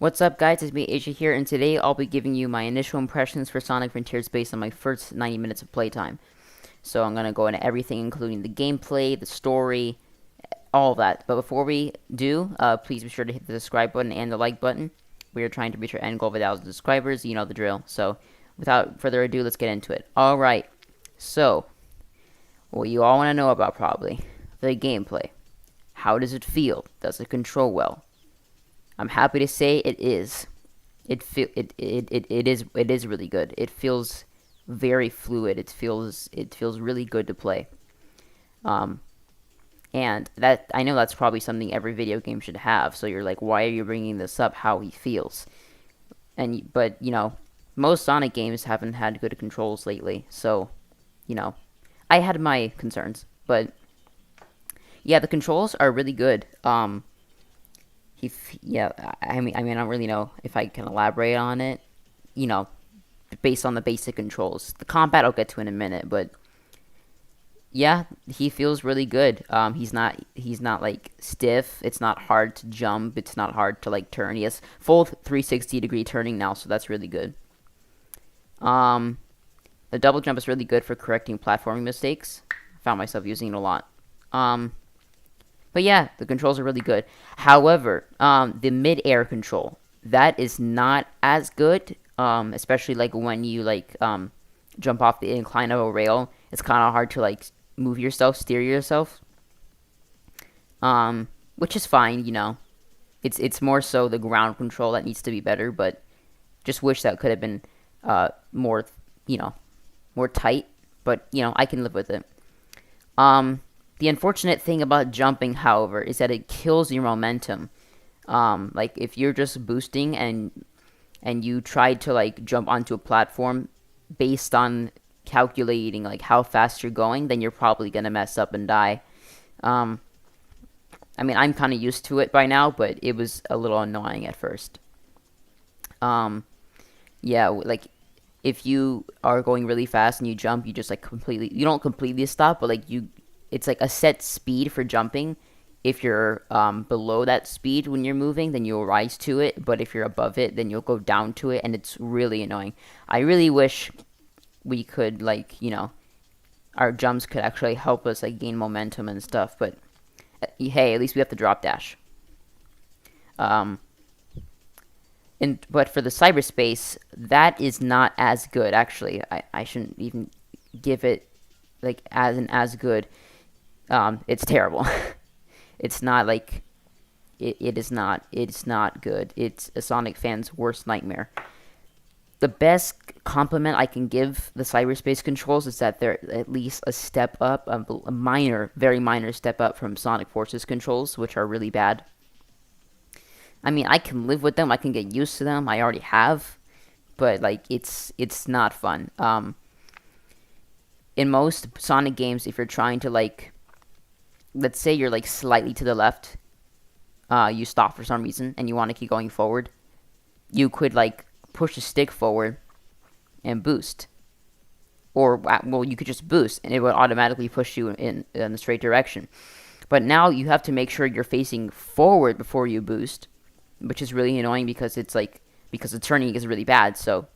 What's up, guys? It's me, Asia here, and today I'll be giving you my initial impressions for Sonic Frontiers based on my first 90 minutes of playtime. So I'm going to go into everything, including the gameplay, the story, all of that. But before we do, please be sure to hit the subscribe button and the like button. We are trying to reach our end goal of 1,000 subscribers. You know the drill. So without further ado, let's get into it. Alright, so what you all want to know about probably, the gameplay. How does it feel? Does it control well? I'm happy to say it is. It is really good. It feels very fluid. It feels really good to play. Um, and that I know that's probably something every video game should have. So you're like, why are you bringing this up? How he feels? But most Sonic games haven't had good controls lately. So I had my concerns, but yeah, the controls are really good. Yeah, I don't really know if I can elaborate on it. You know, based on the basic controls. The combat I'll get to in a minute, but yeah, he feels really good. He's not like stiff. It's not hard to jump. It's not hard to like turn. He has full 360-degree turning now, so that's really good. Um, the double jump is really good for correcting platforming mistakes. I found myself using it a lot. Um, But yeah, the controls are really good. However, the mid-air control, that is not as good. Especially like when you jump off the incline of a rail, it's kind of hard to like move yourself, steer yourself. Which is fine, It's more so the ground control that needs to be better, but just wish that could have been more, more tight. But I can live with it. The unfortunate thing about jumping, however, is that it kills your momentum. Like if you're just boosting and you try to like jump onto a platform based on calculating like how fast you're going, then you're probably gonna mess up and die. Um, I'm kind of used to it by now, but it was a little annoying at first. Um, yeah, like if you are going really fast and you jump, you just like you don't completely stop, but like it's like a set speed for jumping. If you're below that speed when you're moving, then you'll rise to it. But if you're above it, then you'll go down to it, and it's really annoying. I really wish we could our jumps could actually help us like gain momentum and stuff. But hey, at least we have the drop dash. Um, but for the cyberspace, that is not as good. Actually, I shouldn't even give it like as good. It's terrible. It's not like it is not. It's not good. It's a Sonic fan's worst nightmare. The best compliment I can give the cyberspace controls is that they're at least a step up, a minor, very minor step up from Sonic Forces controls, which are really bad. I can live with them. I can get used to them. I already have, but like it's not fun. In most Sonic games, if you're trying to like, let's say you're like slightly to the left, you stop for some reason and you want to keep going forward, you could like push the stick forward and boost, or well, you could just boost and it would automatically push you in the straight direction. But now you have to make sure you're facing forward before you boost, which is really annoying because because the turning is really bad. So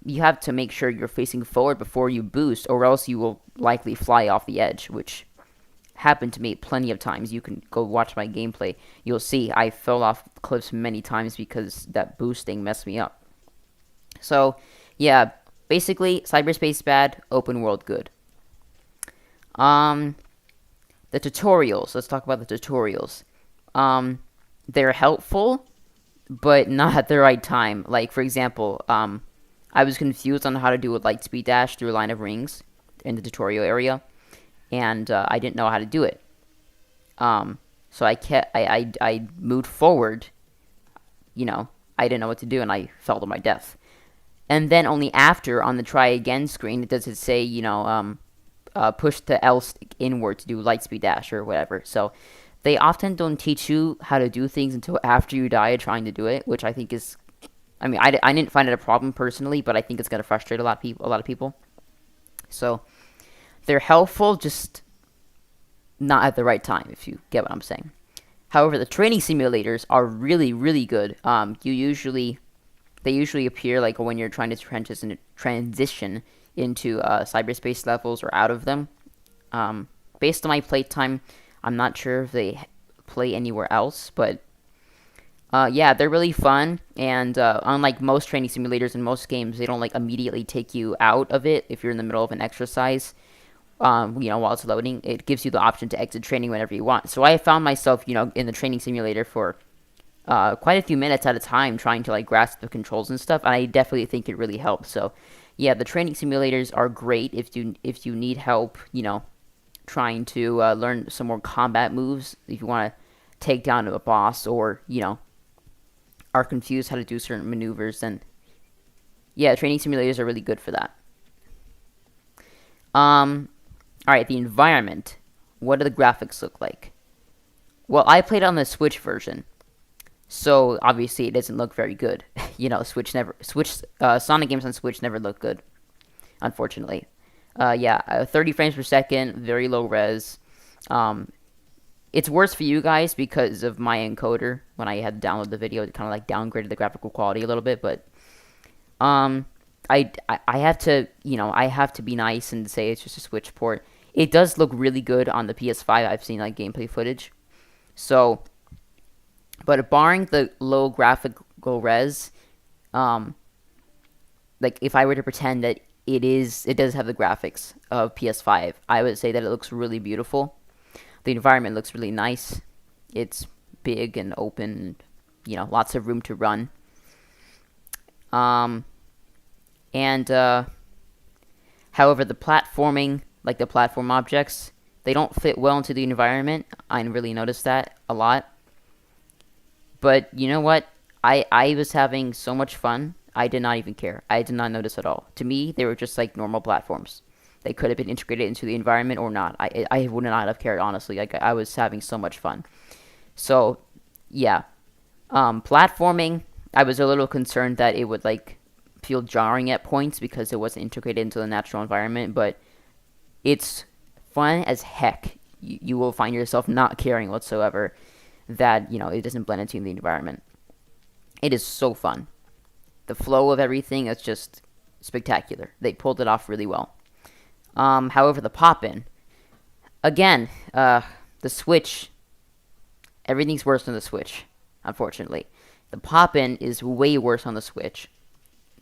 you have to make sure you're facing forward before you boost, or else you will likely fly off the edge, which happened to me plenty of times. You can go watch my gameplay. You'll see I fell off cliffs many times because that boosting messed me up. So, yeah, basically, cyberspace bad, open world good. Um, the tutorials. Let's talk about the tutorials. They're helpful, but not at the right time. Like, for example, I was confused on how to do a lightspeed dash through a line of rings in the tutorial area, and I didn't know how to do it. So I moved forward. I didn't know what to do, and I fell to my death. And then only after, on the try again screen, does it say, push the L stick inward to do lightspeed dash or whatever. So they often don't teach you how to do things until after you die trying to do it, which I think is, I didn't find it a problem personally, but I think it's going to frustrate a lot of people. So they're helpful, just not at the right time, if you get what I'm saying. However, the training simulators are really, really good. They usually appear like when you're trying to transition into cyberspace levels or out of them. Based on my playtime, I'm not sure if they play anywhere else, but yeah, they're really fun. And unlike most training simulators in most games, they don't like immediately take you out of it if you're in the middle of an exercise. While it's loading, it gives you the option to exit training whenever you want. So I found myself, in the training simulator for quite a few minutes at a time, trying to like grasp the controls and stuff. And I definitely think it really helps. So, yeah, the training simulators are great if you need help, trying to learn some more combat moves. If you want to take down a boss, or are confused how to do certain maneuvers, then yeah, training simulators are really good for that. All right, the environment. What do the graphics look like? Well, I played on the Switch version, so obviously it doesn't look very good. Switch Sonic games on Switch never look good, unfortunately. Yeah, 30 frames per second, very low res. It's worse for you guys because of my encoder. When I had to download the video, it kind of like downgraded the graphical quality a little bit, but um, I have to be nice and say it's just a Switch port. It does look really good on the PS5. I've seen like gameplay footage. So, but barring the low graphical res, like if I were to pretend that it does have the graphics of PS5, I would say that it looks really beautiful. The environment looks really nice. It's big and open, lots of room to run. And however, the platforming, like the platform objects, they don't fit well into the environment. I really noticed that a lot. But you know what? I was having so much fun. I did not even care. I did not notice at all. To me, they were just like normal platforms. They could have been integrated into the environment or not. I would not have cared, honestly. Like, I was having so much fun. So, yeah. Platforming, I was a little concerned that it would like feel jarring at points because it wasn't integrated into the natural environment, but it's fun as heck. You will find yourself not caring whatsoever that, it doesn't blend into the environment. It is so fun. The flow of everything is just spectacular. They pulled it off really well. However, the pop-in, again, the Switch, everything's worse than the Switch, unfortunately. The pop-in is way worse on the Switch.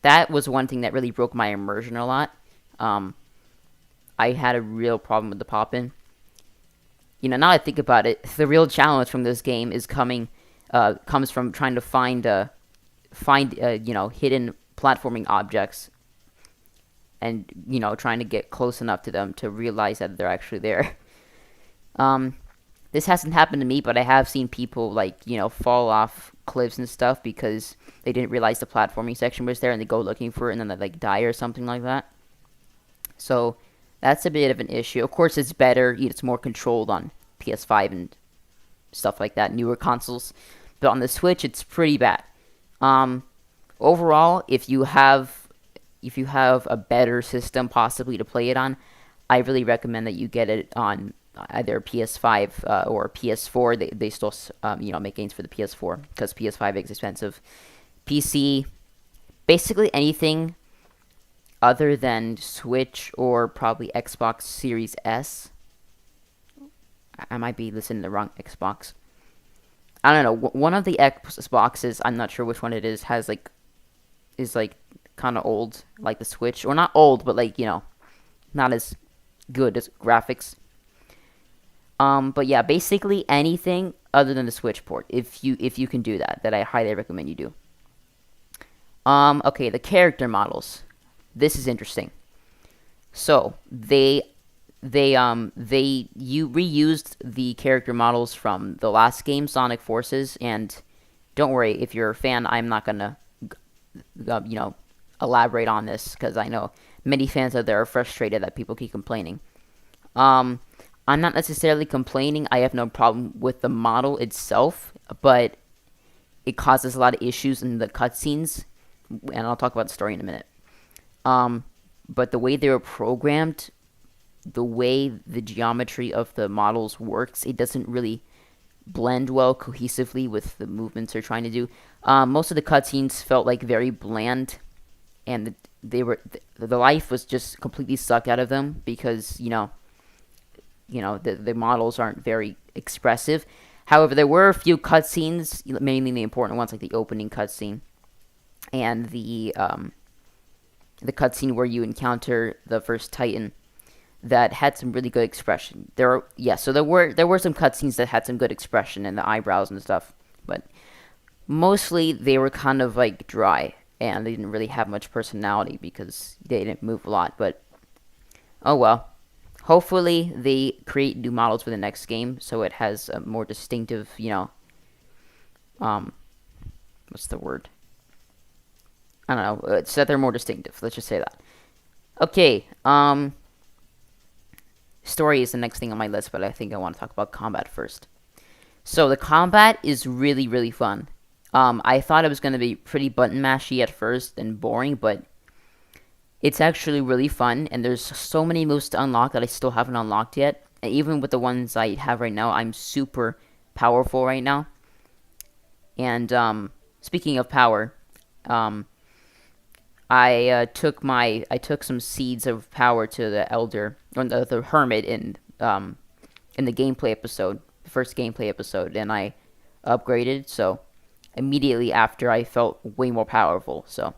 That was one thing that really broke my immersion a lot. I had a real problem with the pop-in. Now I think about it, the real challenge from this game comes from trying to find hidden platforming objects, and trying to get close enough to them to realize that they're actually there. This hasn't happened to me, but I have seen people fall off cliffs and stuff because they didn't realize the platforming section was there, and they go looking for it and then they die or something like that. So that's a bit of an issue. Of course, it's better. It's more controlled on PS5 and stuff like that, newer consoles. But on the Switch, it's pretty bad. Overall, if you have a better system possibly to play it on, I really recommend that you get it on either PS5 or PS4. They still make games for the PS4 because PS5 is expensive. PC, basically anything other than Switch or probably Xbox Series S. I might be listening to the wrong Xbox. I don't know. One of the Xboxes, I'm not sure which one it is kind of old, like the Switch, or not old, but not as good as graphics. But yeah, basically anything other than the Switch port, if you can do that I highly recommend you do. Okay, the character models. This is interesting. So you reused the character models from the last game, Sonic Forces, and don't worry, if you're a fan, I'm not gonna elaborate on this because I know many fans out there are frustrated that people keep complaining. I'm not necessarily complaining. I have no problem with the model itself, but it causes a lot of issues in the cutscenes, and I'll talk about the story in a minute. But the way they were programmed, the way the geometry of the models works, it doesn't really blend well cohesively with the movements they're trying to do. Most of the cutscenes felt like very bland, and the life was just completely sucked out of them because the models aren't very expressive. However, there were a few cutscenes, mainly the important ones like the opening cutscene and the cutscene where you encounter the first Titan that had some really good expression. So there were some cutscenes that had some good expression and the eyebrows and stuff, but mostly they were kind of like dry and they didn't really have much personality because they didn't move a lot. But oh well. Hopefully they create new models for the next game so it has a more distinctive, what's the word? I don't know. So that they're more distinctive. Let's just say that. Okay. Story is the next thing on my list, but I think I want to talk about combat first. So the combat is really, really fun. I thought it was going to be pretty button mashy at first and boring, but it's actually really fun, and there's so many moves to unlock that I still haven't unlocked yet. And even with the ones I have right now, I'm super powerful right now. And speaking of power, I took some seeds of power to the elder or the hermit in the gameplay episode, the first gameplay episode, and I upgraded. So immediately after, I felt way more powerful. So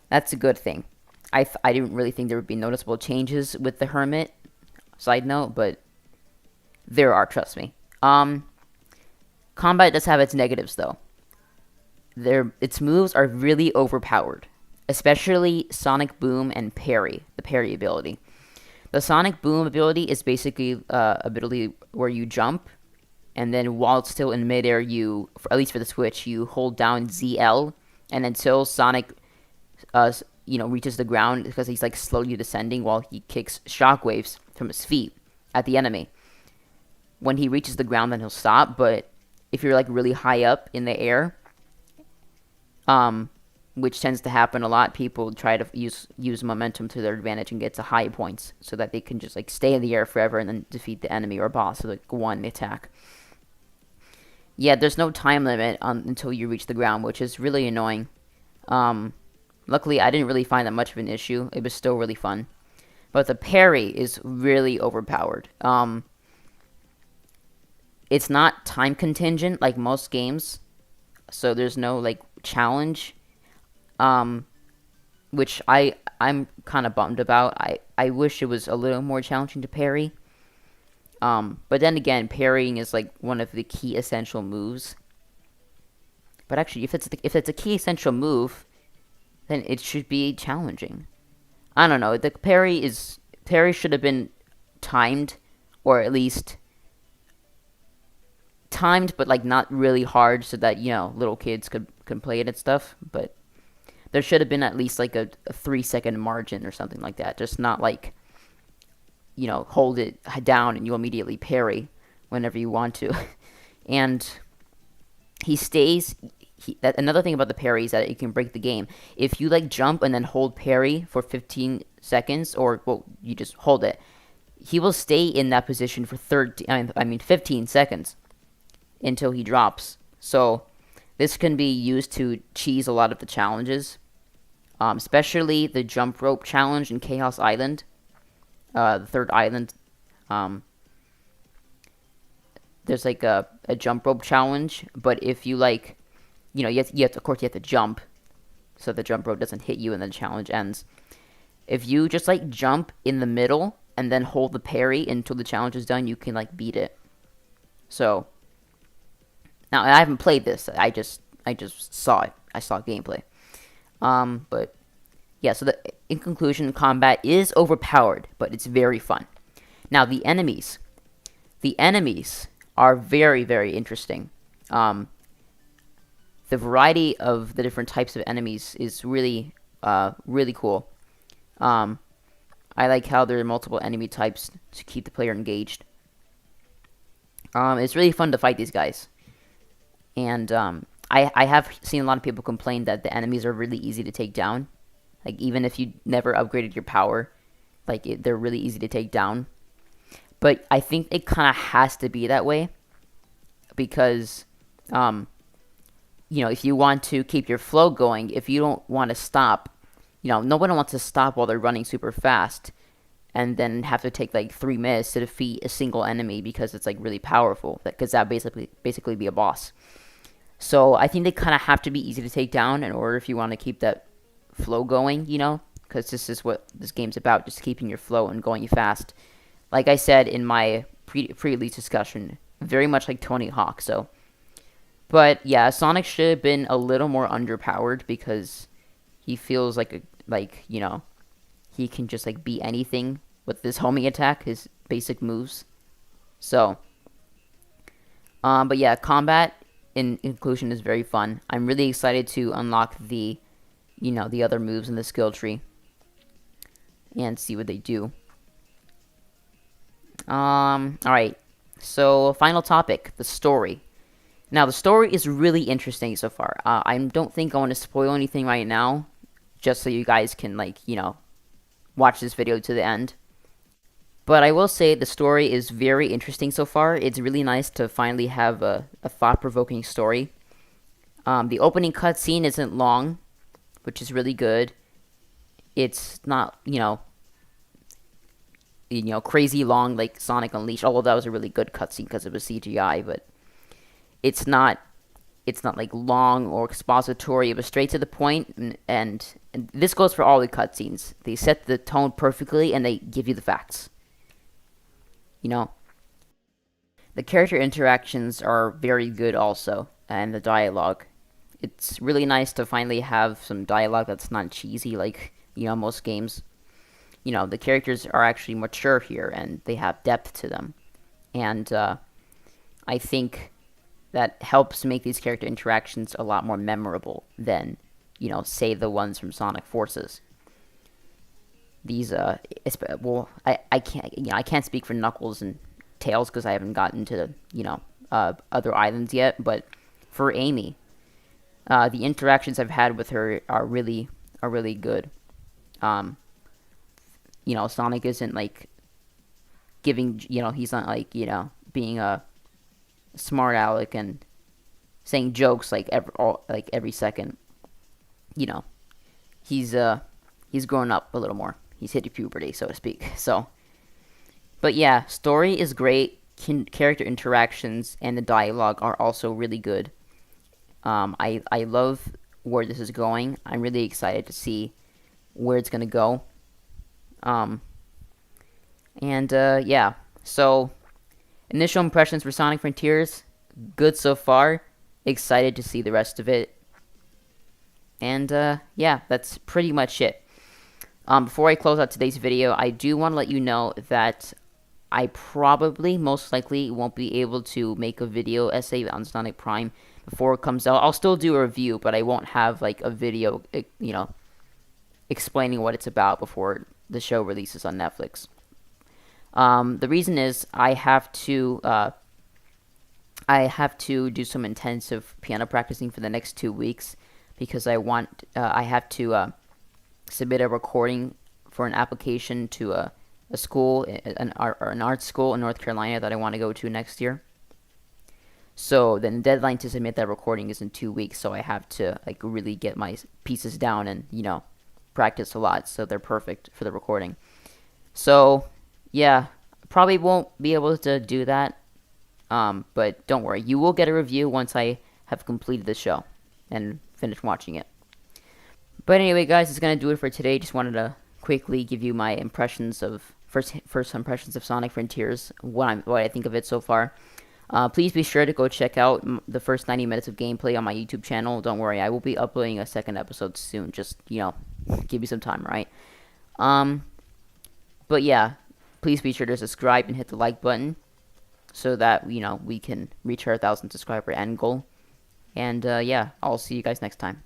that's a good thing. I didn't really think there would be noticeable changes with the hermit. Side note, but there are. Trust me. Combat does have its negatives though. Its moves are really overpowered, especially Sonic Boom and Parry, the parry ability. The Sonic Boom ability is basically ability where you jump, and then while it's still in midair, at least for the Switch, you hold down ZL, and until Sonic, reaches the ground, because he's like slowly descending while he kicks shockwaves from his feet at the enemy. When he reaches the ground, then he'll stop. But if you're like really high up in the air, which tends to happen a lot, people try to use momentum to their advantage and get to high points so that they can just like stay in the air forever and then defeat the enemy or boss with like one attack. Yeah, there's no time limit until you reach the ground, which is really annoying. Luckily, I didn't really find that much of an issue. It was still really fun. But the parry is really overpowered. It's not time contingent like most games, so there's no like challenge, which I'm kind of bummed about. I wish it was a little more challenging to parry. But then again, parrying is like one of the key essential moves. But actually, if it's a key essential move, then it should be challenging. I don't know. The parry should have been timed, or at least timed, but like not really hard, so that little kids could play it and stuff. But there should have been at least like a 3-second margin or something like that. Just not like hold it down and you immediately parry whenever you want to. And he stays. Another thing about the parry is that it can break the game. If you like jump and then hold parry for 15 seconds, or you just hold it, he will stay in that position for 15 seconds until he drops. So this can be used to cheese a lot of the challenges, especially the jump rope challenge in Chaos Island, the third island. There's like a jump rope challenge, but if you like, you have to jump, so the jump rope doesn't hit you and the challenge ends. If you just like jump in the middle and then hold the parry until the challenge is done, you can like beat it. So now I haven't played this. I just saw it. I saw gameplay. But yeah. So in conclusion, combat is overpowered, but it's very fun. Now the enemies are very, very interesting. The variety of the different types of enemies is really, really cool. I like how there are multiple enemy types to keep the player engaged. It's really fun to fight these guys. And I have seen a lot of people complain that the enemies are really easy to take down. Like, even if you never upgraded your power, they're really easy to take down. But I think it kind of has to be that way. because if you want to keep your flow going, if you don't want to stop, no one wants to stop while they're running super fast and then have to take like 3 minutes to defeat a single enemy because it's like really powerful. Because that basically be a boss. So I think they kind of have to be easy to take down in order if you want to keep that flow going, because this is what this game's about, just keeping your flow and going fast. Like I said in my pre-release discussion, very much like Tony Hawk. So, but yeah, Sonic should have been a little more underpowered because he feels he can just like beat anything with this homing attack, his basic moves. So, but yeah, combat in conclusion is very fun. I'm really excited to unlock the other moves in the skill tree and see what they do. Alright, so final topic, the story. Now, the story is really interesting so far. I don't think I want to spoil anything right now, just so you guys can, watch this video to the end. But I will say the story is very interesting so far. It's really nice to finally have a thought-provoking story. The opening cutscene isn't long, which is really good. It's not, crazy long like Sonic Unleashed, although that was a really good cutscene because it was CGI, but it's not like long or expository. It was straight to the point, and this goes for all the cutscenes. They set the tone perfectly, and they give you the facts. The character interactions are very good also, and the dialogue. It's really nice to finally have some dialogue that's not cheesy like, most games. The characters are actually mature here, and they have depth to them. And I think that helps make these character interactions a lot more memorable than, say the ones from Sonic Forces. These, I can't speak for Knuckles and Tails because I haven't gotten to, other islands yet, but for Amy, the interactions I've had with her are really good. Sonic isn't like giving, he's not like, being a smart aleck and saying jokes like every second. He's grown up a little more. He's hit puberty, so to speak. So, but yeah, story is great. Character interactions and the dialogue are also really good. I love where this is going. I'm really excited to see where it's gonna go. Yeah. So, initial impressions for Sonic Frontiers, good so far. Excited to see the rest of it. And, yeah, that's pretty much it. Before I close out today's video, I do want to let you know that I probably, most likely, won't be able to make a video essay on Sonic Prime before it comes out. I'll still do a review, but I won't have, like, a video, explaining what it's about before the show releases on Netflix. The reason is I have to do some intensive piano practicing for the next 2 weeks because I have to submit a recording for an application to a school, an art school in North Carolina that I want to go to next year. So then the deadline to submit that recording is in 2 weeks, so I have to really get my pieces down and practice a lot so they're perfect for the recording. So yeah, probably won't be able to do that, but don't worry, you will get a review once I have completed the show and finished watching it. But anyway, guys, that's gonna do it for today. Just wanted to quickly give you my impressions of first impressions of Sonic Frontiers, what I think of it so far. Please be sure to go check out the first 90 minutes of gameplay on my YouTube channel. Don't worry, I will be uploading a second episode soon. Just give me some time, right? But yeah, please be sure to subscribe and hit the like button so that we can reach our 1,000 subscriber end goal. And yeah, I'll see you guys next time.